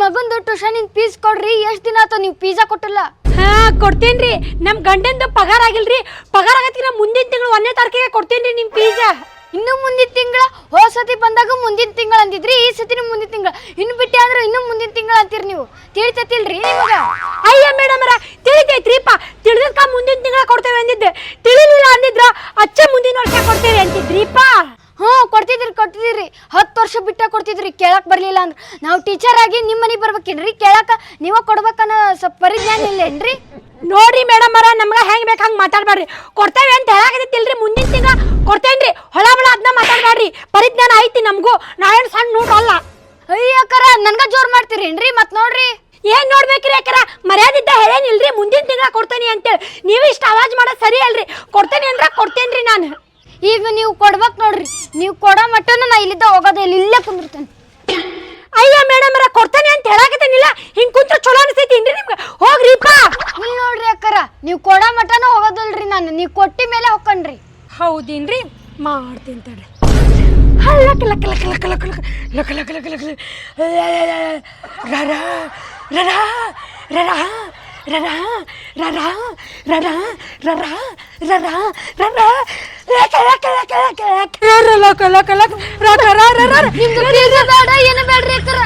ಮಗಂದು tuition fees ಕೊಡ್ರಿ. ಎಷ್ಟ್ ದಿನ ಆತ ನೀವು ಪಿಜ್ಜಾ ಕೊಟ್ಟಿಲ್ಲ? ಹಾ ಕೊಡ್ತೇನ್ರಿ. ನಮ್ ಗಂಡಂದು ಪಗಾರ ಆಗಿಲ್ರಿ. ಪಗಾರ ಆಗತ್ತಿನ ಮುಂದಿನ ತಿಂಗಳು 1ನೇ ತಾರೀಕಿಗೆ ಕೊಡ್ತೇನ್ರಿ ನಿಮ್ ಪಿಜ್ಜಾ. ಇನ್ನು ಮುಂದಿನ ತಿಂಗಳ ಹೋದ ಸತಿ ಬಂದಾಗ ಮುಂದಿನ ತಿಂಗಳ ಅಂದಿದ್ರಿ, ಈ ಸತಿ ಮುಂದಿನ ತಿಂಗಳ. ಇನ್ನು ಬಿಟ್ಟೆ ಅಂದ್ರೆ ಇನ್ನು ಮುಂದಿನ ತಿಂಗಳ ಅಂತೀರಿ ನೀವು. ತಿಳಿತತಿಲ್ರಿ ನಿಮಗ? ಅಯ್ಯ ಮೇಡಮರ ತಿಳಿತೈತ್ರಿಪ್ಪ. ತಿಳಿದಕ್ಕ ಮುಂದಿನ ತಿಂಗಳ ಕೊಡ್ತೇವೆ ಅಂದಿದ್ದೆ. ತಿಳಿಲಿಲ್ಲ ಅಂದಿದ್ರ ಅಚ್ಚ ಮುಂದಿನ ವರ್ಷ ಕೊಡ್ತೇವೆ ಅಂತಿದ್ರಿಪ್ಪ. ಕೊಡ್ತಿದ್ರಿ 10 ವರ್ಷ ಬಿಟ್ಟ ಕೊಡ್ತಿದ್ರಿ. ಕೇಳಕ್ ಬರ್ಲಿಲ್ಲ ಅಂದ್ರೆ ನಾವು ಟೀಚರ್ ಆಗಿ ನಿಮ್ಮ ಮನೆಗೆ ಬರ್ಬೇಕೇನ್ರಿ? ಕೇಳಕ ನೀವ ಕೊಡ್ಬೇಕನ್ನ ಸ್ವಲ್ಪ ಪರಿಜ್ಞಾನ ಇಲ್ಲೇನ್ರಿ? ನೋಡ್ರಿ ಮೇಡಮರ ನಮ್ಗ ಹೆಂಗ್ ಬೇಕು ಹಂಗೆ ಮಾತಾಡ್ಬೇಡ್ರಿ. ಕೊಡ್ತೇವೆ ಅಂತ ಹೇಳಾಕತ್ತಿಲ್ರಿ. ಮುಂದಿನ ತಿಂಗಳ ಕೊಡ್ತೇನ್ರಿ. ಹೊಳ ಬಳ ಅದನ್ನ ಮಾತಾಡ್ಬೇಡ್ರಿ. ಪರಿಜ್ಞಾನ ಐತಿ ನಮಗೂ. ನಾವೇನು ಸಣ್ಣ ನೋಡಲ್ಲ. ಅಯ್ಯಕ್ಕರ ನನ್ಗ ಜೋರ್ ಮಾಡ್ತೀರೇನ್ರಿ? ಮತ್ ನೋಡ್ರಿ ಏನ್ ನೋಡ್ಬೇಕ್ರಿ ಅಕ್ಕರ? ಮರ್ಯಾದಿದ್ದ ಹೇಳೇನಿಲ್ರಿ ಮುಂದಿನ ತಿಂಗಳ ಕೊಡ್ತೇನೆ ಅಂತೇಳಿ. ನೀವು ಇಷ್ಟ ಆವಾಜ್ ಮಾಡೋದು ಸರಿ ಅಲ್ರಿ. ಕೊಡ್ತೇನೆ ಅಂದ್ರೆ ಕೊಡ್ತೇನ್ರಿ ನಾನು. ಈಗ ನೀವು ಕೊಡ್ಬೇಕು ನೋಡ್ರಿ. ನೀವು ಕೊಡೋ ಮಟ್ಟನ ನಾ ಇಲ್ಲಿದ್ದ ಹೋಗೋದಿಲ್ಲ, ಇಲ್ಲೇ ಕುಂದಿರ್ತೇನೆ. ಅಯ್ಯ ಮೇಡಮರ ಕೊಡ್ತೇನೆ ಅಂತ ಹೇಳಾಕತ್ತೇನಿಲ್ಲ. ಹಿಂಗ್ ಕುಂತ್ರ ಚಲೋ ಅನಿಸ್ತೈತಿ ನಿಮ್ಗೆ? ಹೋಗ್ರಿಪ್ಪ. ಇಲ್ಲಿ ನೋಡ್ರಿ ಅಕ್ಕರ, ನೀವು ಕೊಡೋ ಮಟ್ಟನ ಹೋಗೋದಿಲ್ರಿ ನಾನು. ನೀವು ಕೊಟ್ಟಿ ಮೇಲೆ ಹೋಗ್ಕಣ್ರಿ. ಹೌದೇನ್ರಿ? ಮಾಡ್ತೀನಿ ತಡ್ರಿ. ನಿಮ್ದು ಪಿಜ್ಜಾ ಬೇಡ ಏನು ಬೇಡ್ರಿ ಅಕ್ಕರ.